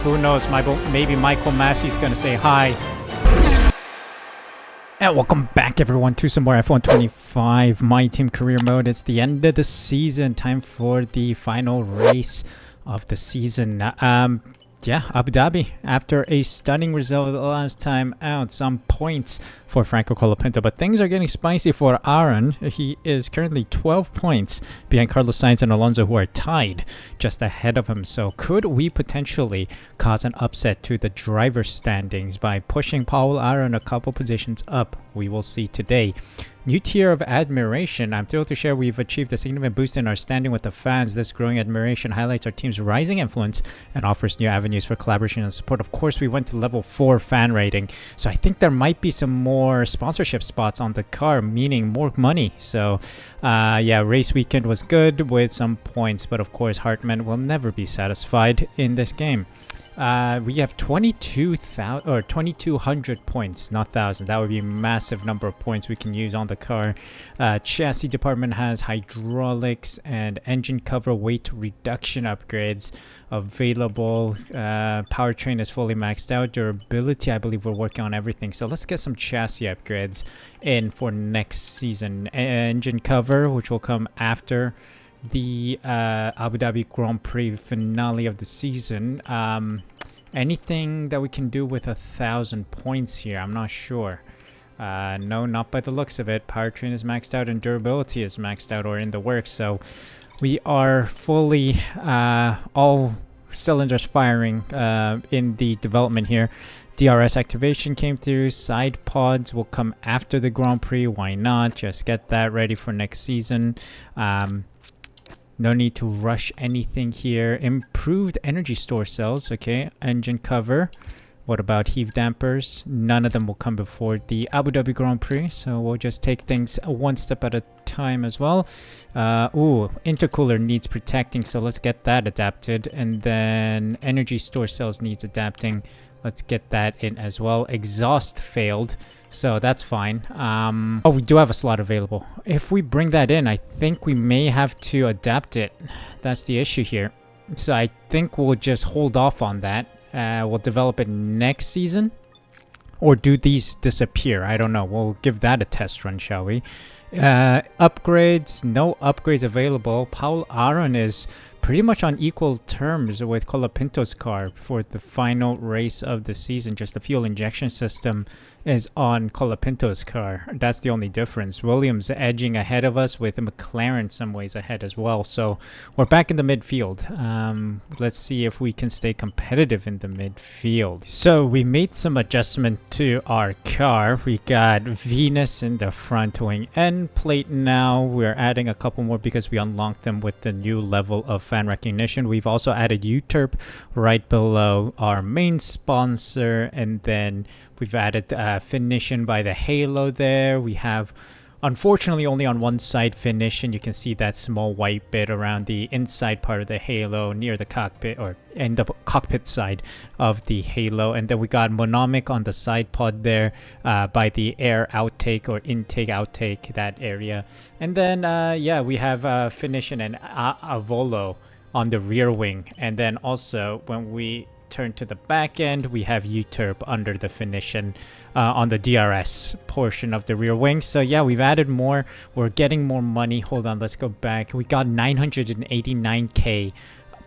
Who knows? Maybe Michael Massey's going to say hi. And welcome back, everyone, to some more F125 My Team Career Mode. It's the end of the season. Time for the final race of the season. Abu Dhabi, after a stunning result the last time out, some points for Franco Colapinto, but things are getting spicy for Aron. He is currently 12 points behind Carlos Sainz and Alonso, who are tied just ahead of him. So could we potentially cause an upset to the driver standings by pushing Paul Aron a couple positions up? We will see today. New tier of admiration. I'm thrilled to share we've achieved a significant boost in our standing with the fans. This growing admiration highlights our team's rising influence and offers new avenues for collaboration and support. Of course, we went to level 4 fan rating, so I think there might be some more sponsorship spots on the car, meaning more money. So race weekend was good with some points, but of course Hartman will never be satisfied in this game. We have 2,200 points, not 1,000. That would be a massive number of points we can use on the car. Chassis department has hydraulics and engine cover weight reduction upgrades available. Powertrain is fully maxed out. Durability, I believe we're working on everything. So let's get some chassis upgrades in for next season. Engine cover, which will come after the Abu Dhabi Grand Prix finale of the season. Anything that we can do with 1,000 points here? I'm not sure. No, not by the looks of it. Powertrain is maxed out and durability is maxed out or in the works. So we are fully all cylinders firing in the development here. DRS activation came through. Side pods will come after the Grand Prix. Why not? Just get that ready for next season. No need to rush anything here. Improved energy store cells. Okay. Engine cover. What about heave dampers? None of them will come before the Abu Dhabi Grand Prix. So we'll just take things one step at a time as well. Intercooler needs protecting. So let's get that adapted. And then energy store cells needs adapting. Let's get that in as well. Exhaust failed. So that's fine. We do have a slot available. If we bring that in, I think we may have to adapt it. That's the issue here. So I think we'll just hold off on that. We'll develop it next season. Or do these disappear? I don't know. We'll give that a test run, shall we? Upgrades. No upgrades available. Paul Aron is pretty much on equal terms with Colapinto's car for the final race of the season. Just the fuel injection system is on Colapinto's car. That's the only difference. Williams edging ahead of us with McLaren some ways ahead as well. So we're back in the midfield. Let's see if we can stay competitive in the midfield. So we made some adjustment to our car. We got Venus in the front wing end plate now. We're adding a couple more because we unlocked them with the new level of fan recognition. We've also added UTERP right below our main sponsor, and then we've added Finition by the halo there. We have, unfortunately, only on one side Finition. You can see that small white bit around the inside part of the halo near the cockpit, or in the cockpit side of the halo. And then we got Monomic on the side pod there by the air outtake or intake outtake, that area. And then we have Finition and Avolo on the rear wing. And then also when we turn to the back end, we have UTERP under the Finition on the DRS portion of the rear wing. So yeah, we've added more. We're getting more money. Hold on, let's go back. We got 989k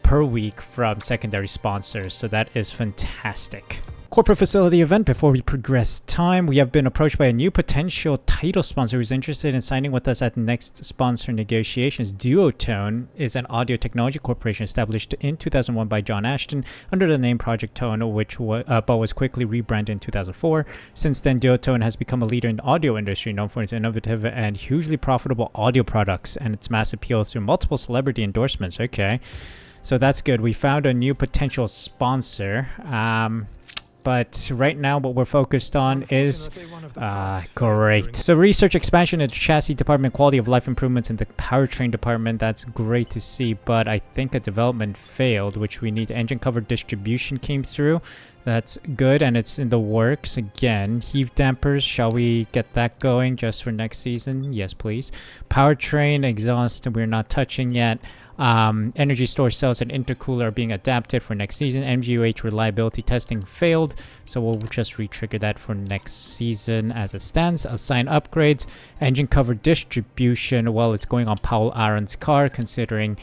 per week from secondary sponsors, so that is fantastic. Corporate facility event. Before we progress time, we have been approached by a new potential title sponsor who's interested in signing with us at next sponsor negotiations. Duotone is an audio technology corporation established in 2001 by John Ashton under the name Project Tone, which but was quickly rebranded in 2004. Since then, Duotone has become a leader in the audio industry, known for its innovative and hugely profitable audio products and its mass appeal through multiple celebrity endorsements. Okay, so that's good. We found a new potential sponsor. But right now what we're focused on is great. So research expansion in the chassis department, quality of life improvements in the powertrain department. That's great to see, but I think a development failed, which we need. Engine cover distribution came through. That's good, and it's in the works again. Heave dampers, shall we get that going just for next season? Yes, please. Powertrain, exhaust, we're not touching yet. Energy storage cells and intercooler are being adapted for next season. MGUH reliability testing failed, so we'll just re-trigger that for next season as it stands. Assign upgrades. Engine cover distribution, well, it's going on Paul Aron's car, considering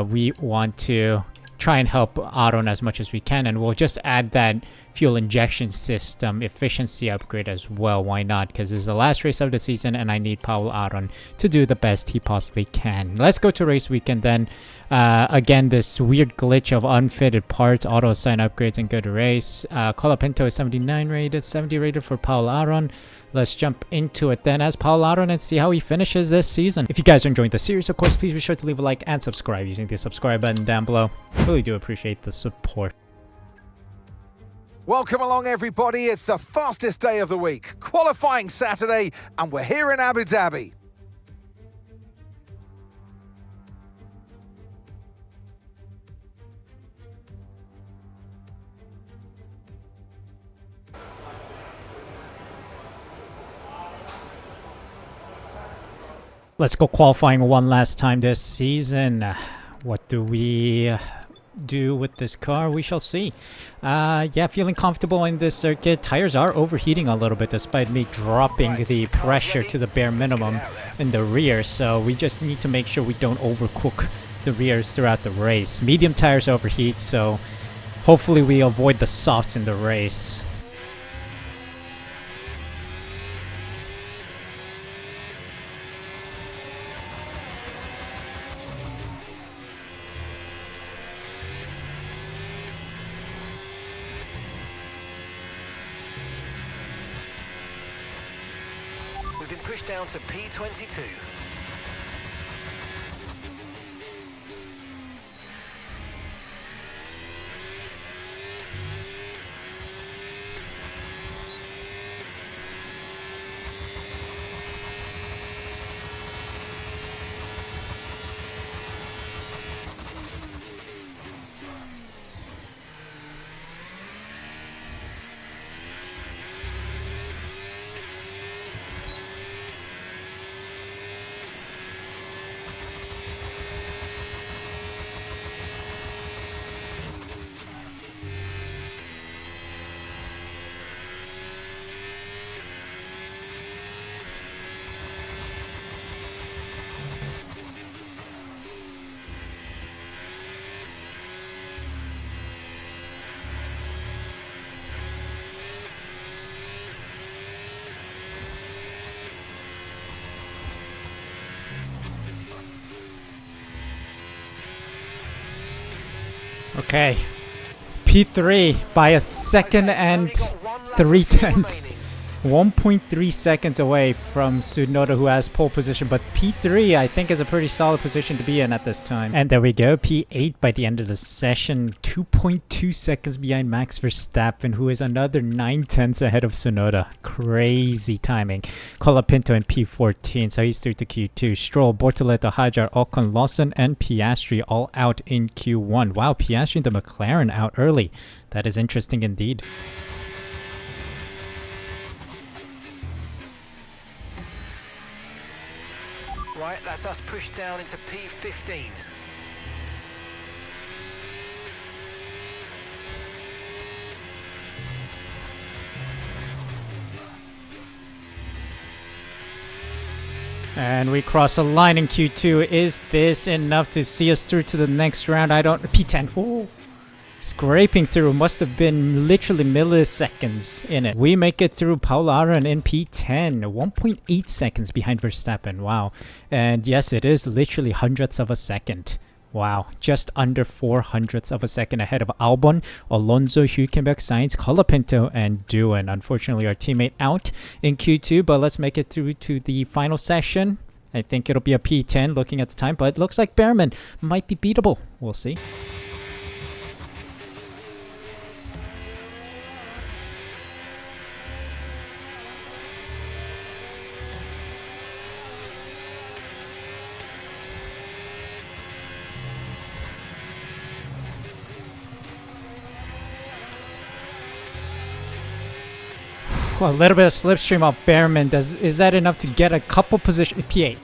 we want to try and help Aron as much as we can, and we'll just add that fuel injection system efficiency upgrade as well. Why not? Because this is the last race of the season and I need Paul Aron to do the best he possibly can. Let's go to race weekend then. Again, this weird glitch of unfitted parts, auto assign upgrades, and good race. Colapinto is 79 rated, 70 rated for Paul Aron. Let's jump into it then as Paul Aron and see how he finishes this season. If you guys are enjoying the series, of course, please be sure to leave a like and subscribe using the subscribe button down below. Really do appreciate the support. Welcome along, everybody. It's the fastest day of the week, qualifying Saturday, and we're here in Abu Dhabi. Let's go qualifying one last time this season. What do we do with this car? We shall see. Yeah, feeling comfortable in this circuit. Tires are overheating a little bit despite me dropping the pressure to the bare minimum in the rear, so we just need to make sure we don't overcook the rears throughout the race. Medium tires overheat, so hopefully we avoid the softs in the race. We've been pushed down to P22. Okay, P3 by a second and 3/10. 1.3 seconds away from Tsunoda, who has pole position, but P3 I think is a pretty solid position to be in at this time. And there we go, P8 by the end of the session, 2.2 seconds behind Max Verstappen, who is another 9/10 ahead of Tsunoda. Crazy timing. Colapinto in P14, so he's through to Q2. Stroll, Bortoleto, Hajar, Ocon, Lawson, and Piastri all out in Q1. Wow, Piastri and the McLaren out early. That is interesting indeed. Right, that's us pushed down into P15. And we cross a line in Q2. Is this enough to see us through to the next round? I don't... P10. Ooh. Scraping through. Must have been literally milliseconds in it. We make it through Paul Aron in P10. 1.8 seconds behind Verstappen. Wow. And yes, it is literally hundredths of a second. Wow. Just under 400ths of a second ahead of Albon, Alonso, Hülkenberg, Sainz, Colapinto, and Doohan. Unfortunately, our teammate out in Q2, but let's make it through to the final session. I think it'll be a P10 looking at the time, but it looks like Behrman might be beatable. We'll see. A little bit of slipstream off Behrman. Is that enough to get a couple position? P8.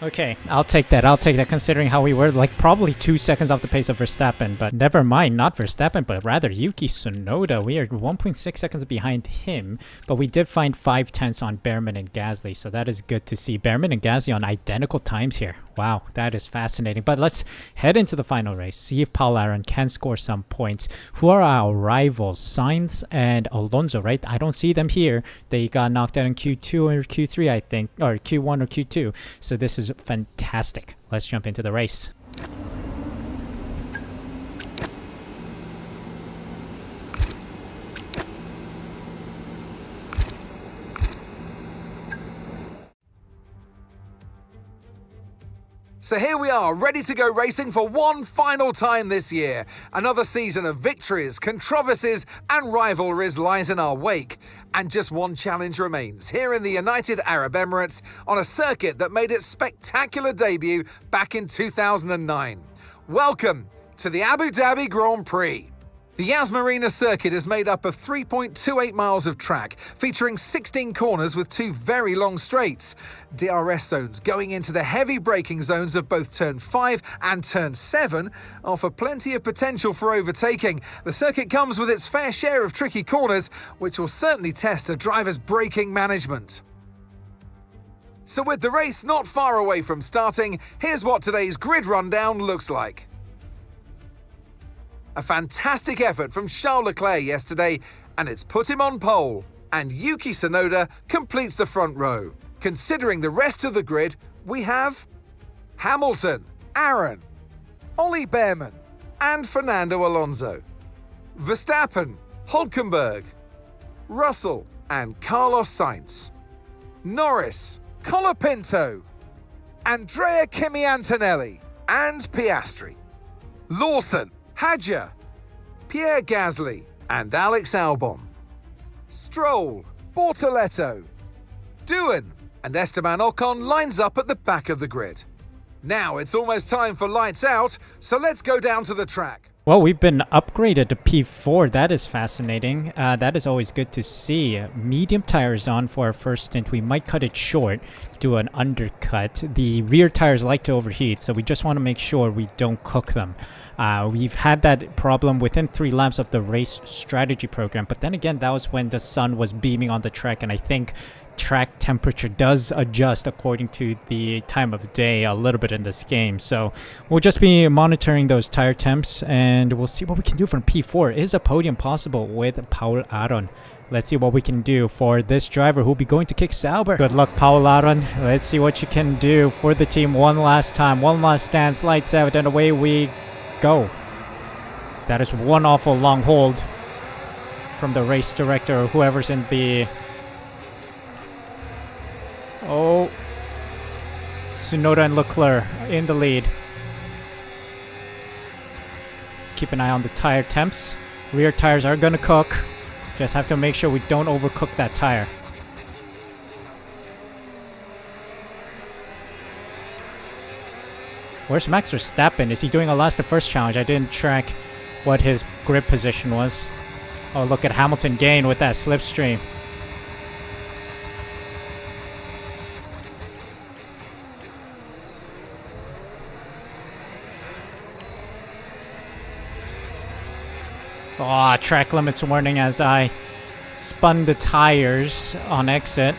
Okay, I'll take that. I'll take that considering how we were like probably 2 seconds off the pace of Verstappen. But never mind, not Verstappen, but rather Yuki Tsunoda. We are 1.6 seconds behind him. But we did find 5/10 on Behrman and Gasly. So that is good to see. Behrman and Gasly on identical times here. Wow, that is fascinating. But let's head into the final race. See if Paul Aron can score some points. Who are our rivals? Sainz and Alonso, right? I don't see them here. They got knocked out in Q2 or Q3, I think. Or Q1 or Q2. So this is fantastic. Let's jump into the race. So here we are, ready to go racing for one final time this year. Another season of victories, controversies and rivalries lies in our wake. And just one challenge remains, here in the United Arab Emirates, on a circuit that made its spectacular debut back in 2009. Welcome to the Abu Dhabi Grand Prix. The Yas Marina circuit is made up of 3.28 miles of track, featuring 16 corners with 2 very long straights. DRS zones going into the heavy braking zones of both Turn 5 and Turn 7 offer plenty of potential for overtaking. The circuit comes with its fair share of tricky corners, which will certainly test a driver's braking management. So with the race not far away from starting, here's what today's grid rundown looks like. A fantastic effort from Charles Leclerc yesterday, and it's put him on pole. And Yuki Tsunoda completes the front row. Considering the rest of the grid, we have Hamilton, Aron, Ollie Behrman, and Fernando Alonso. Verstappen, Hülkenberg, Russell, and Carlos Sainz. Norris, Colapinto, Andrea Kimi Antonelli, and Piastri. Lawson, Hadjar, Pierre Gasly, and Alex Albon. Stroll, Bortoletto, Doohan, and Esteban Ocon lines up at the back of the grid. Now it's almost time for lights out, so let's go down to the track. Well, we've been upgraded to P4. That is fascinating. That is always good to see. Medium tires on for our first stint. We might cut it short, do an undercut. The rear tires like to overheat, so we just want to make sure we don't cook them. We've had that problem within 3 laps of the race strategy program, but then again, that was when the sun was beaming on the track, and I think track temperature does adjust according to the time of day a little bit in this game. So we'll just be monitoring those tire temps, and we'll see what we can do from P4. Is a podium possible with Paul Aron? Let's see what we can do for this driver who will be going to kick Sauber. Good luck, Paul Aron. Let's see what you can do for the team one last time. One last stance, lights out, and away we go. That is one awful long hold from the race director or whoever's in the... Oh, Tsunoda and Leclerc in the lead. Let's keep an eye on the tire temps. Rear tires are gonna cook. Just have to make sure we don't overcook that tire. Where's Max Verstappen? Is he doing a last to first challenge? I didn't track what his grip position was. Oh, look at Hamilton gain with that slipstream. Oh, track limits warning as I spun the tires on exit.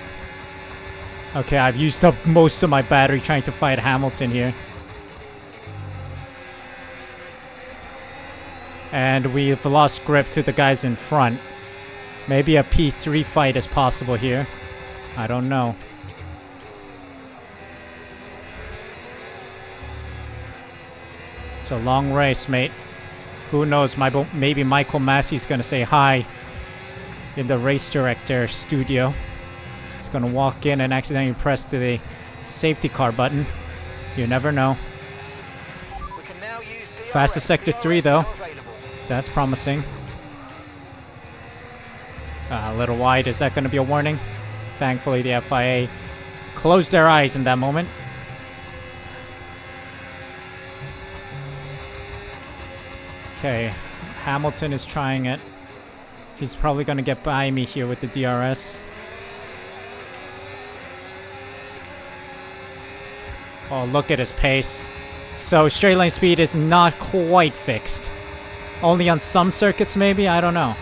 Okay, I've used up most of my battery trying to fight Hamilton here. And we've lost grip to the guys in front. Maybe a P3 fight is possible here. I don't know. It's a long race, mate. Who knows, maybe Michael Massey's gonna say hi in the race director studio. He's gonna walk in and accidentally press the safety car button. You never know. Fastest sector 3 though. That's promising. A little wide. Is that gonna be a warning? Thankfully the FIA closed their eyes in that moment. Okay, Hamilton is trying it. He's probably going to get by me here with the DRS. Oh, look at his pace. So straight line speed is not quite fixed. Only on some circuits, maybe? I don't know.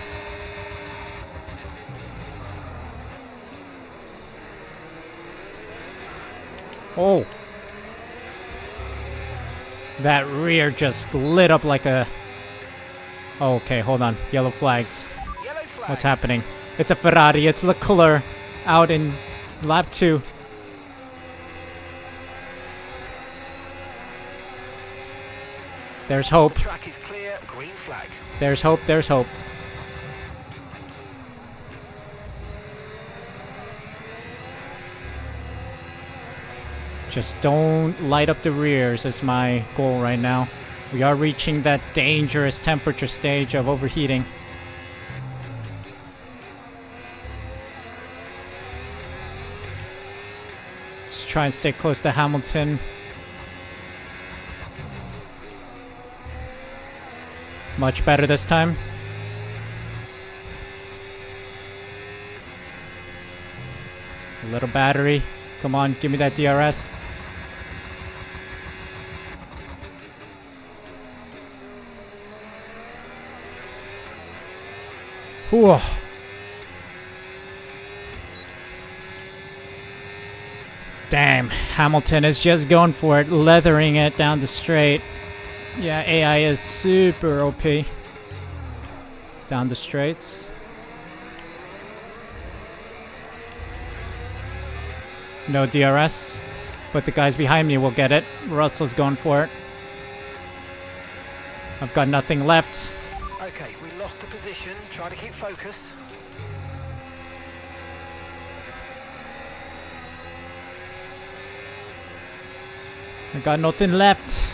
Oh. That rear just lit up like a... Oh, okay, hold on. Yellow flags. Yellow flag. What's happening? It's a Ferrari. It's Leclerc out in lap 2. There's hope. The track is clear. Green flag. There's hope. There's hope. Just don't light up the rears is my goal right now. We are reaching that dangerous temperature stage of overheating. Let's try and stay close to Hamilton. Much better this time. A little battery. Come on, give me that DRS. Whew. Damn, Hamilton is just going for it, leathering it down the straight. Yeah, AI is super OP. Down the straights. No DRS, but the guys behind me will get it. Russell's going for it. I've got nothing left. Okay, we lost the position. Try to keep focus. I got nothing left.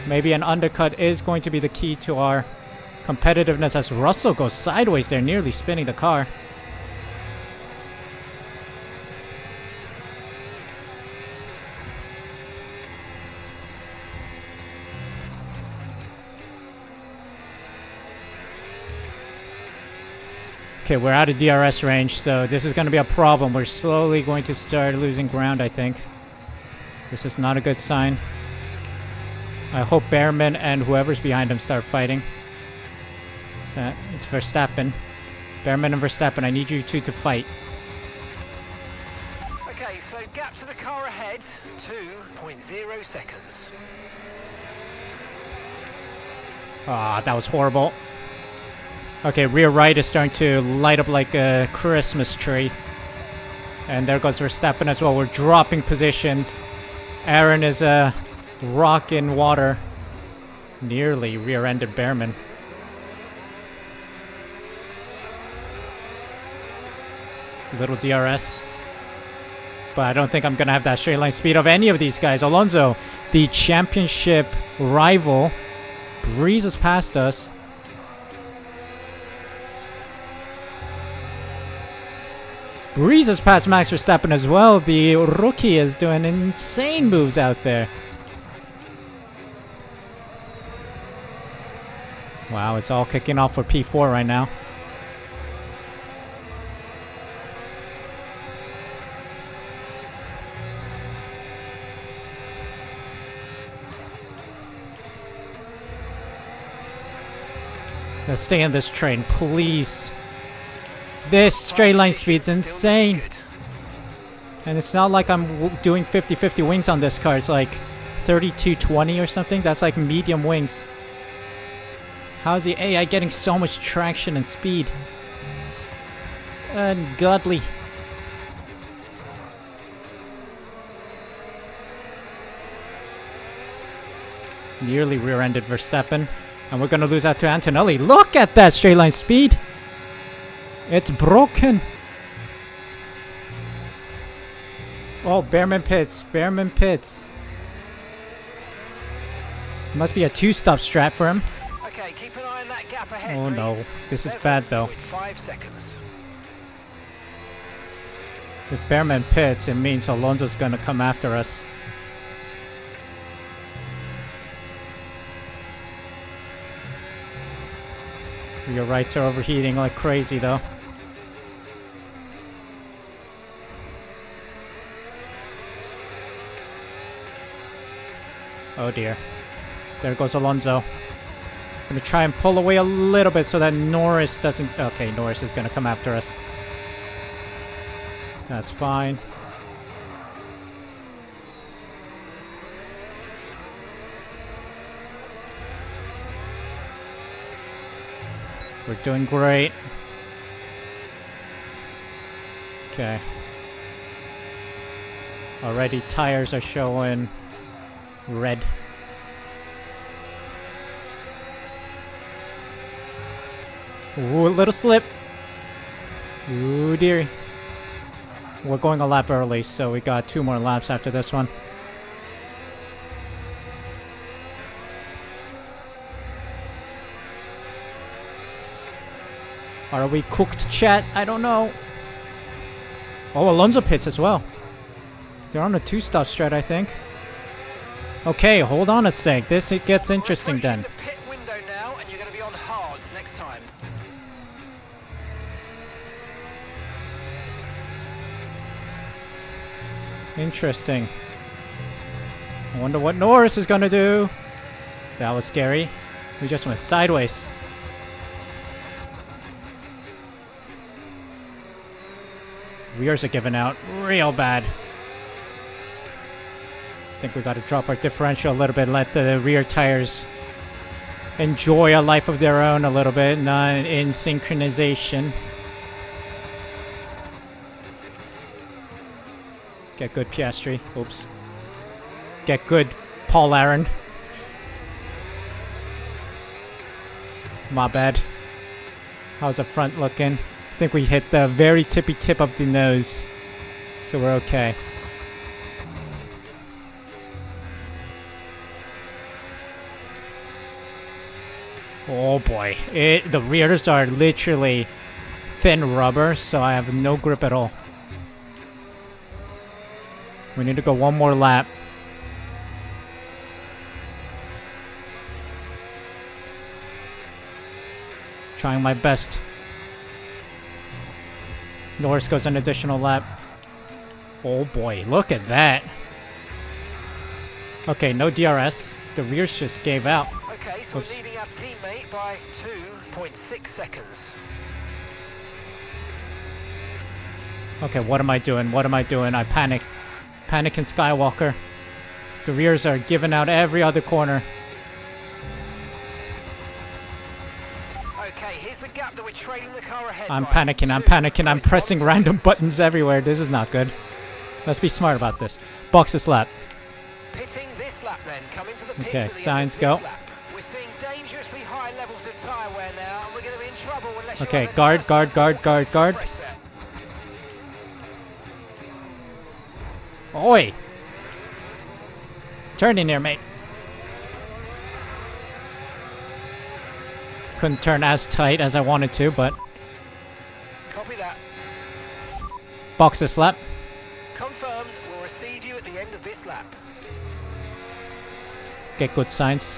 Maybe an undercut is going to be the key to our competitiveness as Russell goes sideways there, nearly spinning the car. Okay, we're out of DRS range, so this is going to be a problem. We're slowly going to start losing ground, I think. This is not a good sign. I hope Behrman and whoever's behind him start fighting. What's that? It's Verstappen. Behrman and Verstappen, I need you two to fight. Okay, so gap to the car ahead, 2.0 seconds. Ah, that was horrible. Okay, rear right is starting to light up like a Christmas tree. And there goes Verstappen as well. We're dropping positions. Aron is a rock in water. Nearly rear-ended Behrman. Little DRS. But I don't think I'm going to have that straight line speed of any of these guys. Alonso, the championship rival, breezes past us. Breezes past Max Verstappen as well. The rookie is doing insane moves out there. Wow, it's all kicking off for P4 right now. Let's stay in this train, please. This straight line speed's insane. And it's not like I'm doing 50-50 wings on this car. It's like 32-20 or something. That's like medium wings. How's the AI getting so much traction and speed? Ungodly. Nearly rear-ended Verstappen. And we're gonna lose out to Antonelli. Look at that straight line speed! It's broken. Oh, Behrman pits. Behrman pits. Must be a two-stop strat for him. Okay, keep an eye on that gap ahead. Oh please. no, this is bad though. 5 seconds. If Behrman pits, it means Alonso's gonna come after us. Your rights are overheating like crazy though. Oh dear. There goes Alonso. Gonna try and pull away a little bit so that Norris doesn't... Okay, Norris is gonna come after us. That's fine. We're doing great. Okay. Already tires are showing red. Ooh, a little slip. Ooh, dearie. We're going a lap early, so we got 2 more laps after this one. Are we cooked, chat? I don't know. Oh, Alonso pits as well. They're on a 2-stop strat, I think. Okay, hold on a sec. This it gets interesting then. The pit window now, and you're going to be on hards next time. Interesting. I wonder what Norris is gonna do. That was scary. We just went sideways. Rears are giving out real bad. I think we gotta drop our differential a little bit, let the rear tires enjoy a life of their own a little bit, not in synchronization. Get good Piastri. Oops. Get good Paul Aron. My bad. How's the front looking? I think we hit the very tippy tip of the nose. So we're okay. Oh boy. The rears are literally thin rubber, so I have no grip at all. We need to go 1 more lap. Trying my best. Norris goes an additional lap. Oh boy, look at that. Okay, no DRS. The rears just gave out. Okay, so Oops. we're leading our teammate by 2.6 seconds. Okay, what am I doing? What am I doing? I panic. Panic in Skywalker. The rears are giving out every other corner. Okay, here's the gap that we're trailing the car ahead. I'm by. panicking, I'm panicking, I'm pressing 2.1 random seconds. buttons everywhere. This is not good. Let's be smart about this. Box this lap. Pitting this lap then, coming to the pits Okay, at the signs end of go. this lap. We're seeing dangerously high levels of tyre wear now, and we're going to be in trouble unless you Okay, have a guard, custom guard, guard, guard, guard. press set. Oi! Turn in here, mate. Couldn't turn as tight as I wanted to, but Copy that. box this lap. Confirmed, we'll receive you at the end of this lap. Get good signs.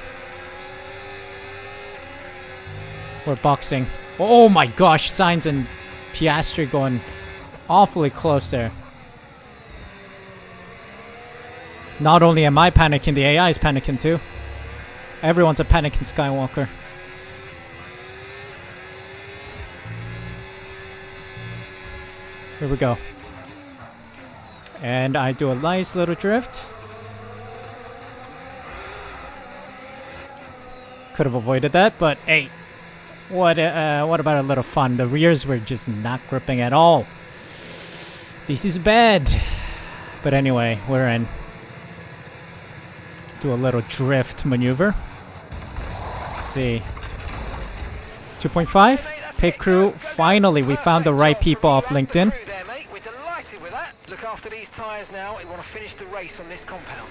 We're boxing. Oh my gosh, Sainz and Piastri going awfully close there. Not only am I panicking, the AI is panicking too. Everyone's a panicking Skywalker. Here we go. And I do a nice little drift. Could have avoided that, but hey, what about a little fun? The rears were just not gripping at all. This is bad. But anyway, we're in. Do a little drift maneuver. Let's see. 2.5. Pit crew. Finally, we found the right people off LinkedIn. There, mate. We're delighted with that. Look after these tyres now. We want to finish the race on this compound.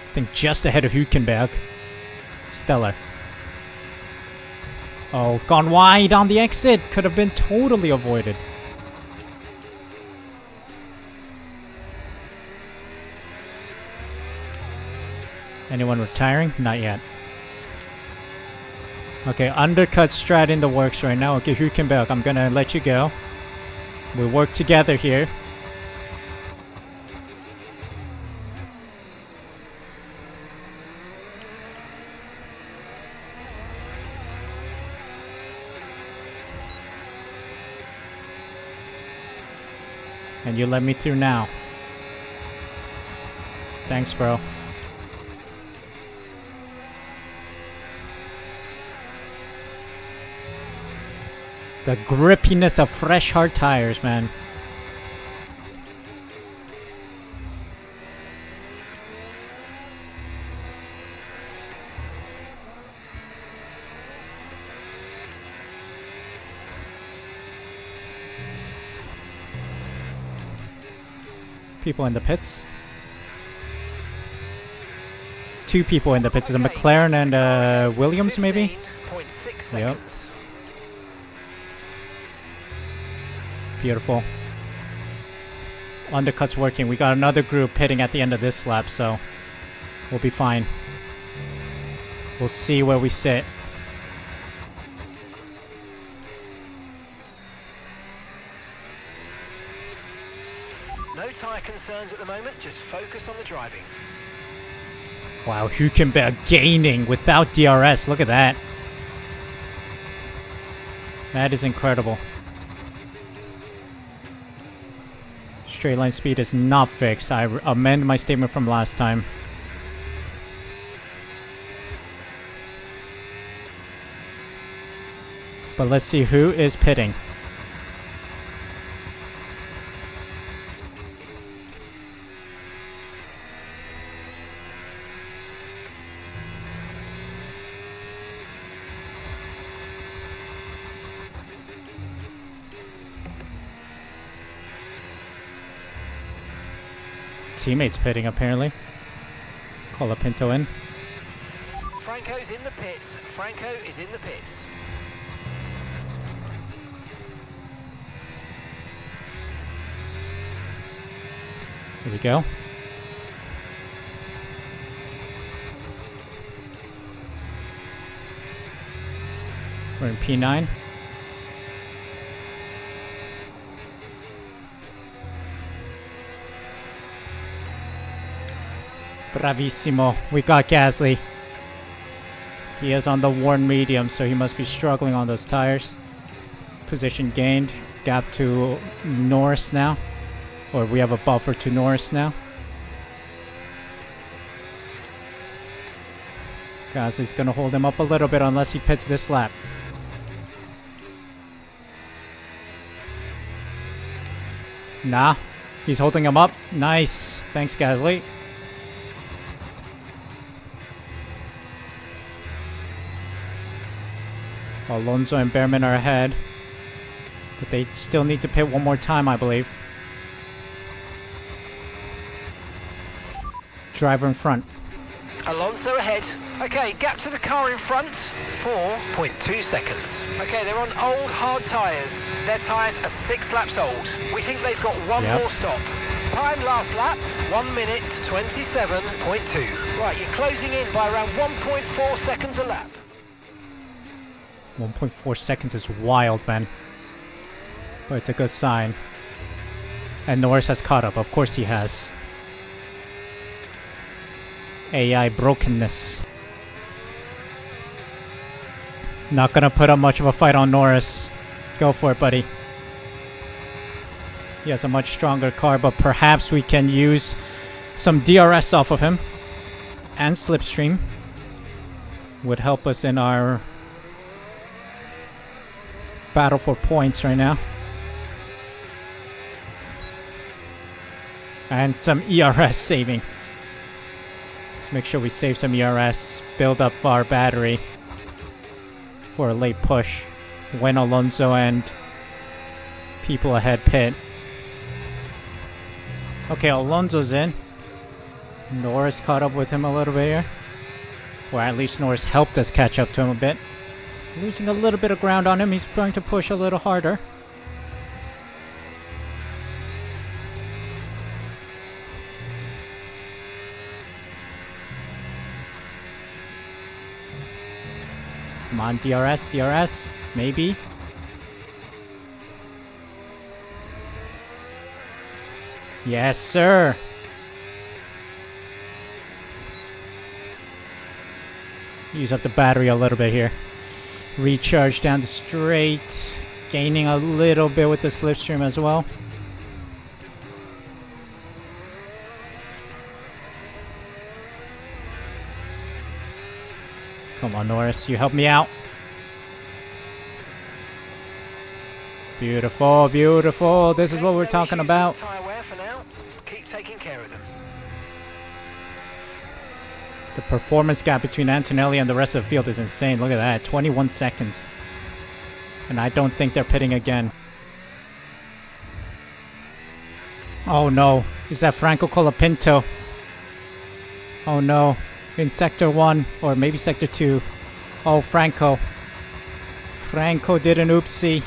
I think just ahead of Hülkenberg. Stellar. Oh, gone wide on the exit. Could have been totally avoided. Anyone retiring? Not yet. Okay, undercut strat in the works right now. Okay, Hülkenberg, I'm gonna let you go. We work together here. And you let me through now. Thanks, bro. The grippiness of fresh hard tires, man. People in the pits. 2 people in the pits. Is a McLaren and Williams, maybe? Yep. Beautiful. Undercut's working. We got another group pitting at the end of this lap, so we'll be fine. We'll see where we sit. No tyre concerns at the moment, just focus on the driving. Wow, Hülkenberg gaining without DRS. Look at that. That is incredible. Straight line speed is not fixed. I amend my statement from last time. But let's see who is pitting. Teammates pitting, apparently. Colapinto in. Franco's in the pits. Franco is in the pits. Here we go. We're in P9. Bravissimo. We got Gasly. He is on the worn medium, so he must be struggling on those tires. Position gained. Gap to Norris now. Or we have a buffer to Norris now. Gasly's gonna hold him up a little bit unless he pits this lap. Nah. He's holding him up. Nice. Thanks, Gasly. Alonso and Behrman are ahead. But they still need to pit one more time, I believe. Driver in front. Alonso ahead. Okay, gap to the car in front. 4.2 seconds. Okay, they're on old hard tyres. Their tyres are 6 laps old. We think they've got one more stop. Time last lap, 1 minute 27.2. Right, you're closing in by around 1.4 seconds a lap. 1.4 seconds is wild, man. But it's a good sign. And Norris has caught up. Of course he has. AI brokenness. Not gonna put up much of a fight on Norris. Go for it, buddy. He has a much stronger car, but perhaps we can use some DRS off of him. And slipstream. Would help us in our battle for points right now. And some ERS saving. Let's make sure we save some ERS. Build up our battery for a late push when Alonso and people ahead pit. Okay, Alonso's in. Norris caught up with him a little bit here. Or at least Norris helped us catch up to him a bit. Losing a little bit of ground on him. He's going to push a little harder. Come on, DRS, DRS. Maybe. Yes, sir. Use up the battery a little bit here. Recharge down the straight. Gaining a little bit with the slipstream as well. Come on, Norris. You help me out. Beautiful, beautiful. This is what we're talking about. Tire wear for now. Keep taking care of them. The performance gap between Antonelli and the rest of the field is insane. Look at that. 21 seconds. And I don't think they're pitting again. Oh no. Is that Franco Colapinto? Oh no. In Sector 1. Or maybe Sector 2. Oh, Franco. Franco did an oopsie.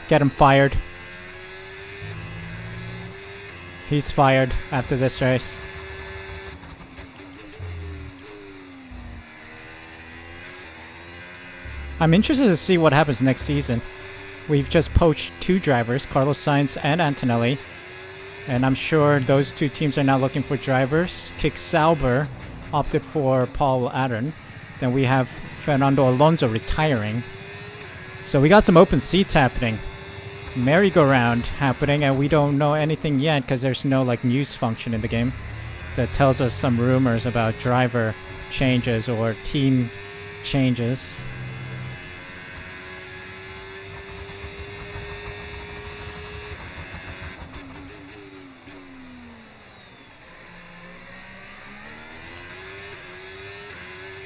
Get him fired. He's fired after this race. I'm interested to see what happens next season. We've just poached 2 drivers, Carlos Sainz and Antonelli. And I'm sure those 2 teams are now looking for drivers. Kick Sauber opted for Paul Aron. Then we have Fernando Alonso retiring. So we got some open seats happening. Merry-go-round happening, and we don't know anything yet because there's no like news function in the game that tells us some rumors about driver changes or team changes.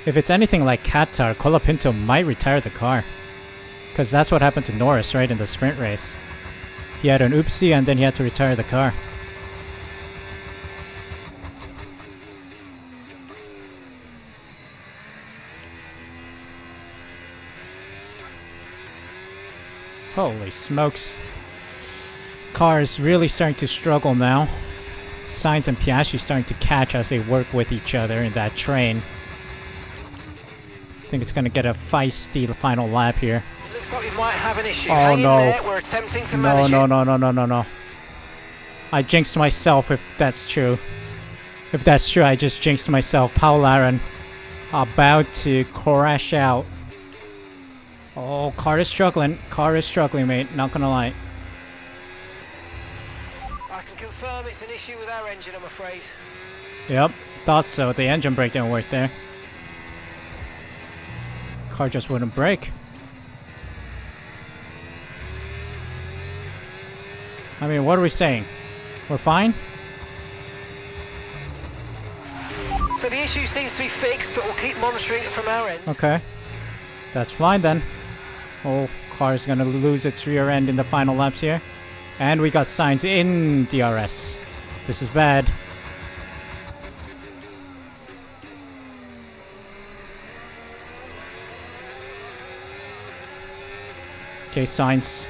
If it's anything like Qatar, Colapinto might retire the car. Because that's what happened to Norris, right, in the sprint race. He had an oopsie and then he had to retire the car. Holy smokes. Car is really starting to struggle now. Sainz and Piastri starting to catch as they work with each other in that train. I think it's going to get a feisty final lap here. Looks like we might have an issue. Oh, Hang no. in there. We're attempting to manage No. I jinxed myself if that's true. If that's true, I just jinxed myself. Paul Aron about to crash out. Oh, car is struggling. Car is struggling, mate. Not gonna lie. I can confirm it's an issue with our engine, I'm afraid. Yep, thought so. The engine brake didn't work there. Car just wouldn't brake. I mean, what are we saying? We're fine? So the issue seems to be fixed, but we'll keep monitoring it from our end. Okay. That's fine then. Oh, car is gonna lose its rear end in the final laps here. And we got Sainz in DRS. This is bad. Okay, Sainz.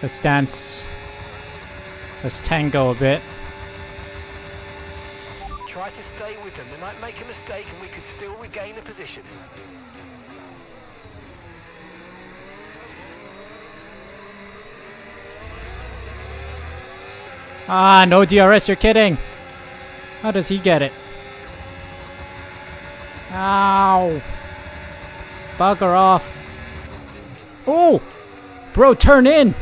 Let's dance. Let's tango a bit. Try to stay with them. They might make a mistake and we could still regain a position. Ah, no DRS, you're kidding. How does he get it? Ow. Bugger off. Oh! Bro, turn in!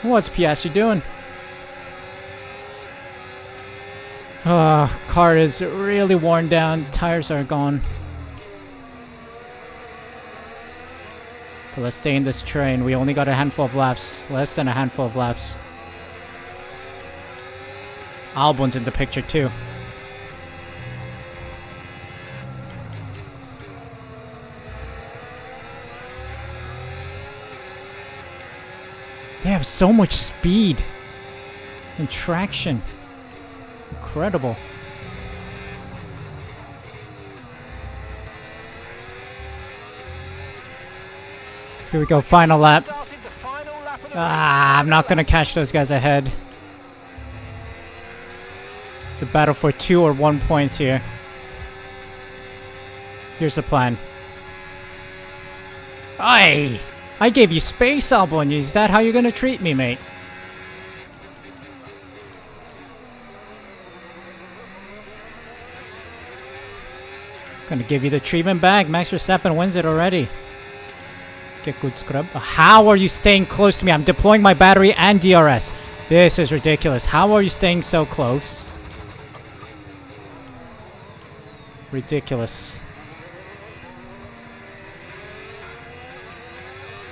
What's Piastri doing? Car is really worn down. Tires are gone. But let's stay in this train. We only got a handful of laps. Less than a handful of laps. Albon's in the picture too. They have so much speed and traction. Incredible. Here we go, final lap. Ah, I'm not gonna catch those guys ahead. It's a battle for 2 or 1 points here. Here's the plan. Aye! I gave you space, Albon. Is that how you're gonna treat me, mate? Gonna give you the treatment back. Max Verstappen wins it already. Get good scrub. How are you staying close to me? I'm deploying my battery and DRS. This is ridiculous. How are you staying so close? Ridiculous.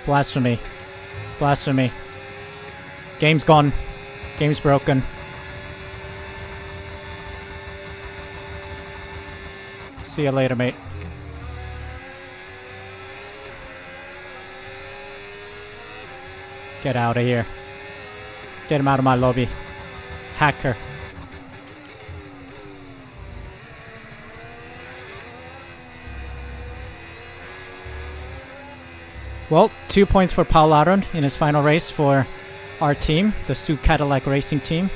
Blasphemy. Blasphemy. Game's gone. Game's broken. See you later, mate. Get out of here. Get him out of my lobby. Hacker. Well, 2 points for Paul Aron in his final race for our team, the Suh Cadillac Racing team.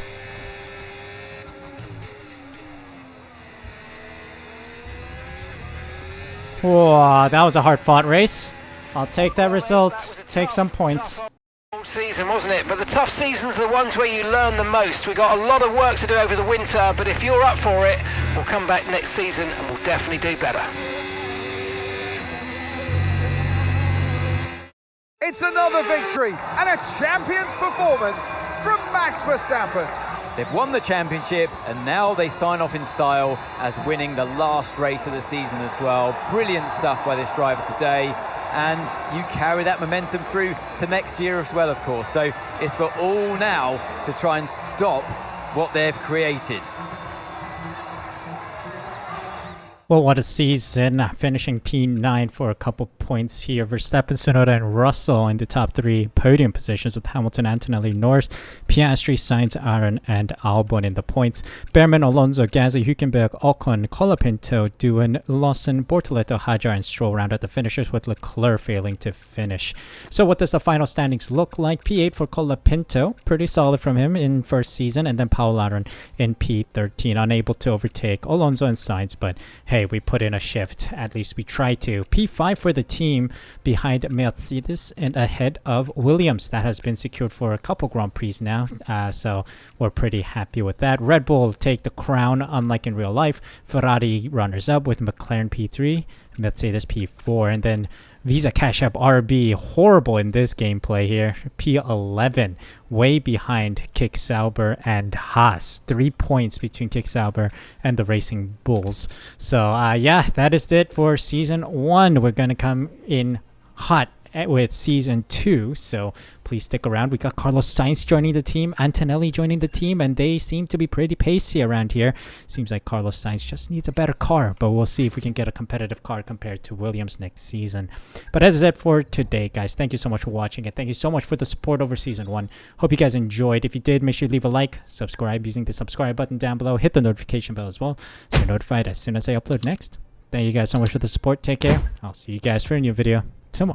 Whoa, that was a hard-fought race. I'll take that result, take some points. Season, wasn't it? But the tough seasons are the ones where you learn the most. We've got a lot of work to do over the winter, but if you're up for it, we'll come back next season and we'll definitely do better. It's another victory and a champion's performance from Max Verstappen. They've won the championship and now they sign off in style as winning the last race of the season as well. Brilliant stuff by this driver today. And you carry that momentum through to next year as well, of course. So it's for all now to try and stop what they've created. Well, what a season. Finishing P9 for a couple points here. Verstappen, Tsunoda, and Russell in the top 3 podium positions with Hamilton, Antonelli, Norris, Piastri, Sainz, Aron, and Albon in the points. Behrman, Alonso, Gasly, Hülkenberg, Ocon, Colapinto, Doohan, Lawson, Bortoleto, Hajar, and Stroll round out the finishers with Leclerc failing to finish. So what does the final standings look like? P8 for Colapinto. Pretty solid from him in first season. And then Paul Aron in P13. Unable to overtake Alonso and Sainz, but hey, we put in a shift. At least we try to. P5 for the team behind Mercedes and ahead of Williams. That has been secured for a couple Grand Prix now. So we're pretty happy with that. Red Bull take the crown, unlike in real life. Ferrari runners up with McLaren P3, Mercedes P4, and then Visa Cash App RB, horrible in this gameplay here. P11, way behind Kick Sauber and Haas. 3 points between Kick Sauber and the Racing Bulls. So yeah, that is it for Season 1. We're going to come in hot with Season 2, so please stick around. We got Carlos Sainz joining the team, Antonelli joining the team, and they seem to be pretty pacey around here. Seems like Carlos Sainz just needs a better car, but we'll see if we can get a competitive car compared to Williams next season. But that's it for today, guys. Thank you so much for watching, and thank you so much for the support over Season 1. Hope you guys enjoyed. If you did, make sure you leave a like, subscribe using the subscribe button down below, hit the notification bell as well, so you're notified as soon as I upload next. Thank you guys so much for the support. Take care. I'll see you guys for a new video tomorrow.